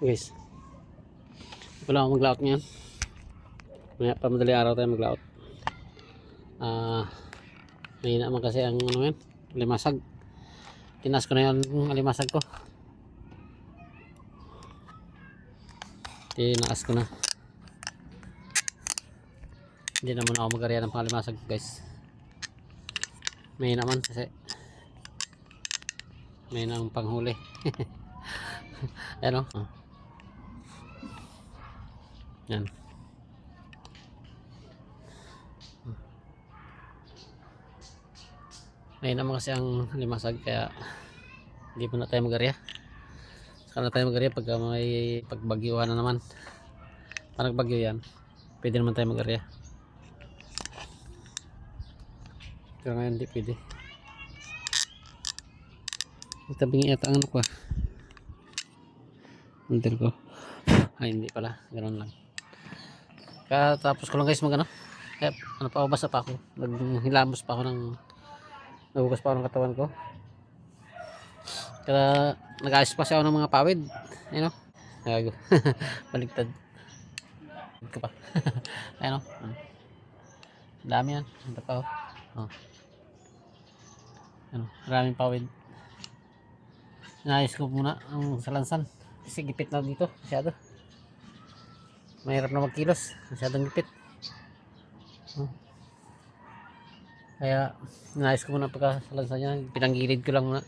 Guys, wala akong mag-layout ngayon. Maya pa madali araw tayo mag-layout. May naman kasi ang ano yan, alimasag. Tinas ko na yung alimasag ko. Tinaas ko na. Hindi naman ako mag-area ng pangalimasag guys. May naman kasi may nang panghuli. Ayan o. Yan. May naman kasi ang limasag kaya hindi pa na tayo mag-area. Saka na tayo mag-area pag may pagbagyuhan na naman. Pag nagbagyo yan, pwede naman tayo mag-area. Pero ngayon hindi pwede. Itabing yata ang ano ko. Until ko. Ay hindi pala, ganoon lang. Katapos ko lang guys mag ano. Ano pa, basa pa ako. Naghilamos pa ako ng nagugas pa ako ng katawan ko. Kaya nag-ayos pa siya ako ng mga pawid. Ayun o. Nagago. Baligtad. Ko pa. Ayun o. Dami yan. Ito pa o. Oh. Ano, maraming pawid. Inayos ko muna ang salansan. Kasi gipit na dito. Masyado. Mahirap na magkilos. Masyadong gipit. Kaya inayos ko muna pagkasalansan niya. Pinanggilid ko lang muna.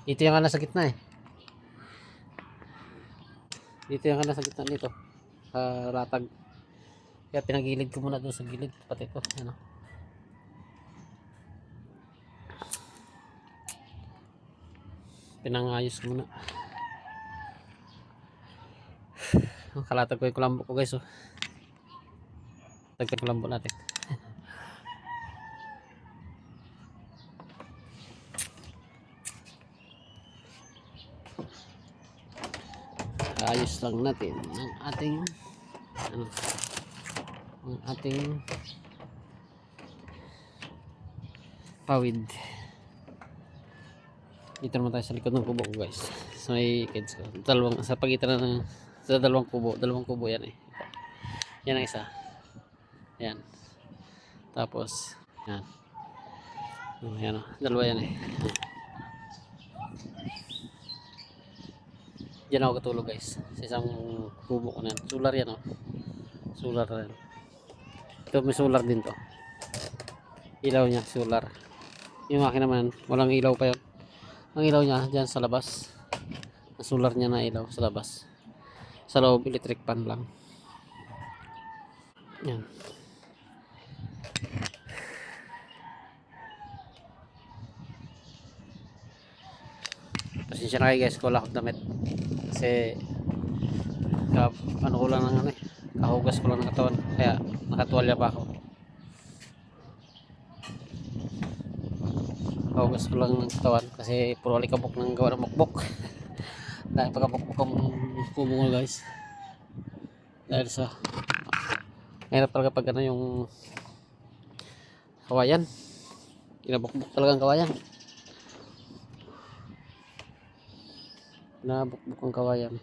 Dito yung nasa gitna eh. Dito yung nasa gitna dito. Sa ratag. Kaya pinanggilid ko muna doon sa gilid. Pati ito. Ano. Pinangayos ko muna. Kalatag ko yung kulambo ko guys. Oh. Tagtag kulambo natin. Ayos lang natin ang ating ano, ang ating pawid. Dito naman tayo sa likod ng kubo ko guys. So may kids ko. Sa pagitan ng sa dalawang kubo yan eh. Yan ang isa. Yan. Tapos yan. Yan oh, dalawa yan eh. Diyan ako katulog guys. Sa isang kubo ko na yan. Solar yan oh. Solar na yan. Ito may solar din to. Ilaw niya solar. Yung akin naman walang ilaw pa yun. Ang ilaw niya dyan sa labas. Ang solar niya na ilaw sa labas. Sa loob electric pan lang. Yan. Pasensya na kayo guys kung wala akong damit. Kasi ano ko lang ng ano eh. Kahugas ko lang ng katawan. Kaya nakatuwalya pa ako. Kahugas ko lang ng katawan. Kasi puro alikabok ng gawa ng mukbok. Dahil pagkabukbok ang kubo ko guys. Dahil sa hirap talaga pag ano yung kawayan. Kinabukbok talaga ang kawayan. Nabukbok ang kawayan.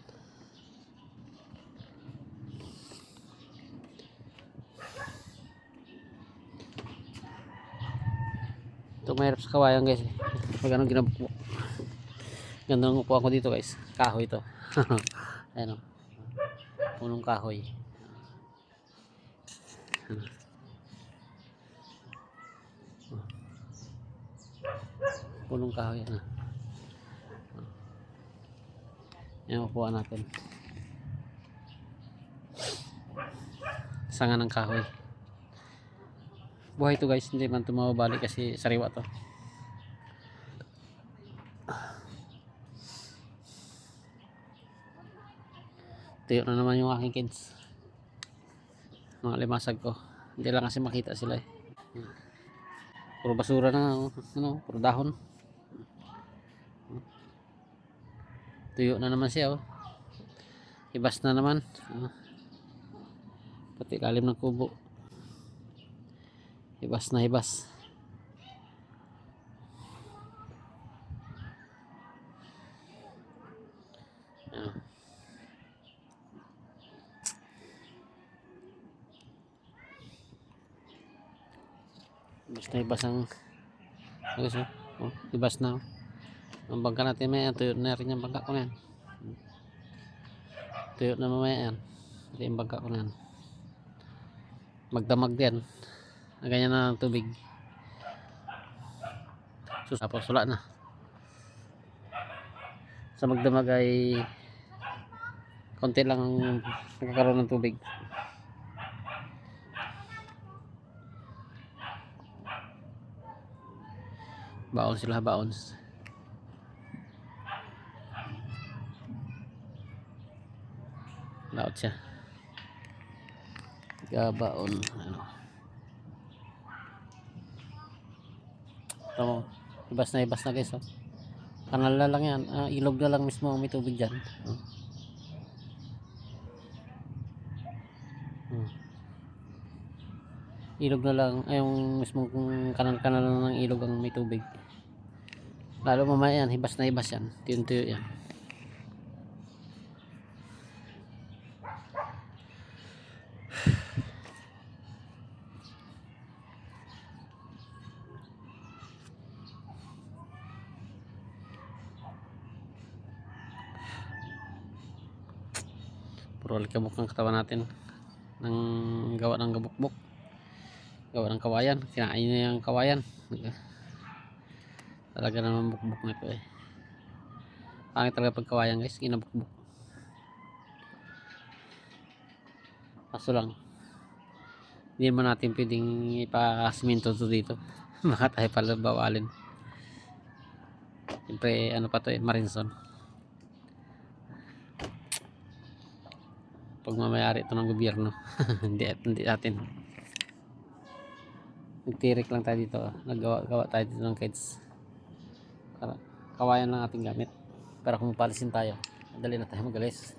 Ito mahirap sa kawayan guys. Pag anong ginabukbok. Ganda ng upo ako dito guys. Kahoy ito. Ayan o. Punong kahoy. Punong kahoy yan. Yan upuan natin. Sanga ng kahoy. Buhay ito guys. Hindi man tumawabali kasi sariwa to. Tuyo na naman yung aking kids. Mga limasag ko. Hindi lang kasi makita sila eh. Puro basura na ano, puro dahon. Tuyo na naman siya oh. Hibas na naman. Pati lalim ng kubo. Hibas na hibas. Basta ibas ang guys, ibas na. Ang bangka natin may tuyo na rin yung bangka ko na yan. Tuyo na mamaya yan. Hindi yung bangka ko na yan. Magdamag din. Ganyan na ng tubig. Tapos wala na. Sa magdamag ay konti lang ang nakakaroon ng tubig. Baon sila, baon. Laot siya. Gabaon. Ano. Ito mo. Ibas na guys. Oh. Kanal na lang yan. Ilog na lang mismo may tubig dyan. Oh. Ilog na lang. Ay yung mismo kanal na ng ilog ang may tubig. Lalo mamaya yan. Hibas na hibas yan. Tuyo yan. Puro alikabok ang katawan natin ng gawa ng gabukbok, gawa ng kawayan. Kinain niya yung kawayan. Talaga naman bukbok na ito eh. Pangit talaga pag kawayan guys, ginabukbok. Kaso lang hindi naman natin pwedeng ipasiminto to dito. Baka tayo pala bawalin. Siyempre ano pa to eh, Marinson. Pag mamayari ito ng gobyerno. hindi natin. Nagtirik lang tayo dito. Naggawa tayo dito ng kids. Kawayan lang ating gamit. Para kung palisin tayo, madali na tayo magalis.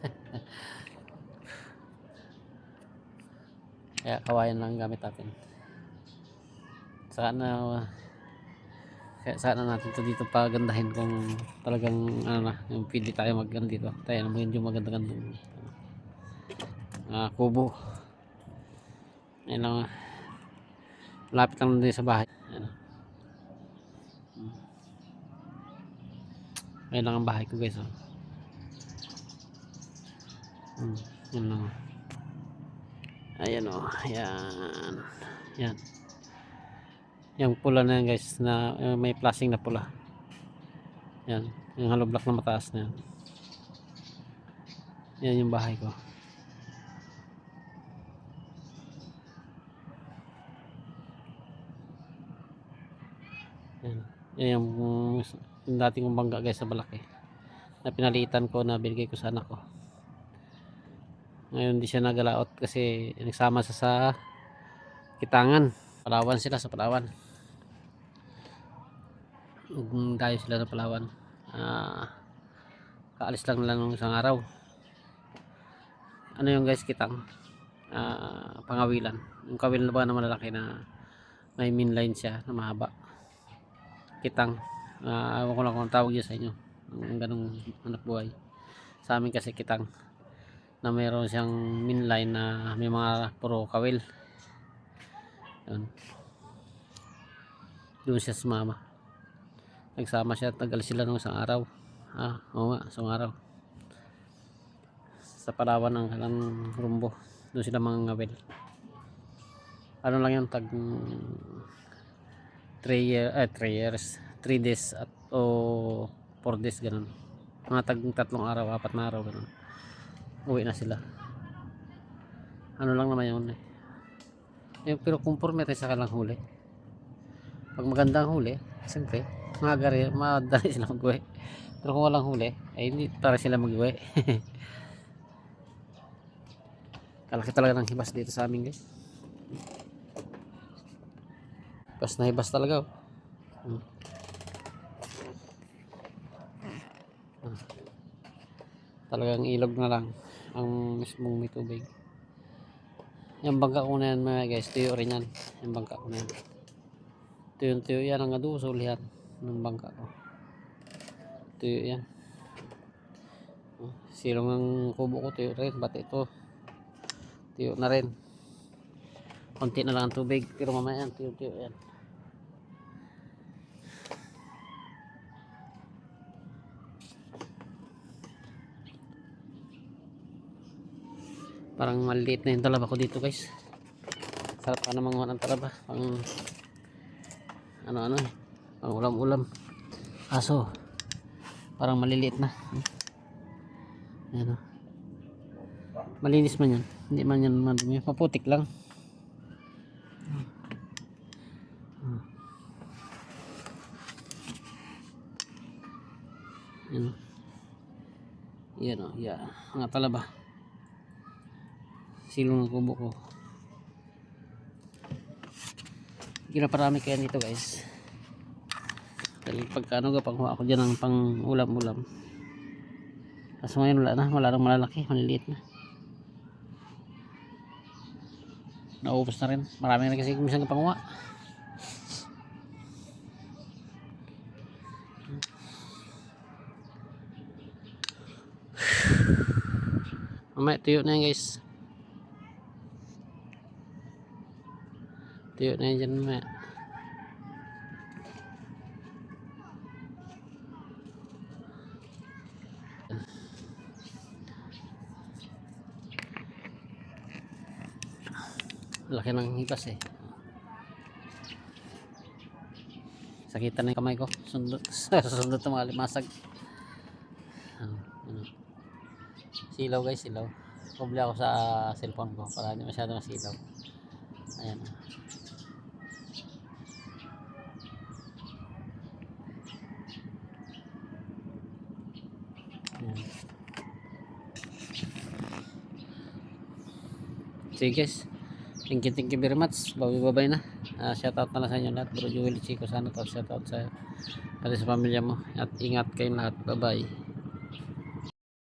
Kaya kawayan lang gamit natin. Sana natin ito dito pagandahin kung talagang ano na, yung pwede tayo mag-ano dito. Tayo naman yung maganda-gandang kubo. Ayun lang. Malapit lang din sa bahay. Ayun lang ang bahay ko guys. Yun lang. Ayan o. Ayan. Yan. Yung pula na yan guys. Na may flashing na pula. Yan. Yung hollow block na mataas na yan. Yan yung bahay ko. Yan yung dating kong bangga guys sa Balaki na pinalitan ko na binigay ko sa anak ko. Ngayon hindi siya nagalaot kasi nagsama sa Kitangan. Palawan sila, sa Palawan. Dayo sila sa Palawan. Kaalis lang nila nung isang araw. Ano yung guys, Kitang? Pangawilan. Yung kawilan ba na malalaki na may mainline siya na mahaba. Kitang. Ewan ko lang kung tawag niya sa inyo. Ang ganong anak buhay. Sa amin kasi kitang. Na mayroon siyang mainline na may mga puro kawil. Yun. Doon siya sumama. Nagsama siya. Tagal sila nung isang araw. Oo nga, isang araw. Sa Palawan ng Rumbo. Doon sila mga ngawil. Ano lang yun, tag 3 years 3 days at 4 days ganun. Mga tag 3 araw, 4 na araw ganun. Uwi na sila. Ano lang naman yun eh. Pero conforme tayo sa kalang huli. Pag magandang huli, siyempre madali sila mag-uwi. Pero kung walang huli, ay hindi para sila mag-uwi. Kalaki talaga ng hibas dito sa amin guys. Hibas na hibas talaga. Talagang ilog na lang ang mismong may tubig. Yung bangka ko na yan mga guys, tuyo rin yan. Yung bangka ko na yan. Tuyo yan ang adusol yan ng bangka ko. Tuyo yan. Silong ng kubo ko tuyo rin. Ba't ito tuyo na rin. Konti na lang ang tubig pero mamaya yan tuyo yan. Parang maliliit na yung talaba ko dito guys. Sarap ka na manguha ng talaba. Pang ano eh. Pang ulam-ulam. Kaso parang maliliit na. Ayan o. Malinis man yan. Hindi man yan madumi. Maputik lang. Ayan o. Yan o. Yan. Mga talaba. Silong ng kubo ko. Ginaparami kaya nito guys. Dahil pagkano panghuha ako dyan ng pang ulam-ulam. Kaso ngayon wala na. Wala nang malalaki. Maliliit na. Naubos na rin. Marami na kasi kumisang panguha. Mamaya tuyo na yan guys. Tuyo na yan dyan mamaya. Laki ng hipas eh. Sakitan na yung kamay ko. Sundot ng mga limasag. Ano. Silaw guys, silaw. Kubli ako sa cellphone ko para hindi masyado masilaw. Ayan. Ayan. Sige guys. Thank you very much. Bye-bye na. Shoutout na lang sa inyo lahat. Bro Joel Chico, sana to shoutout sa pati sa pamilya mo. At ingat kayong lahat. Bye-bye.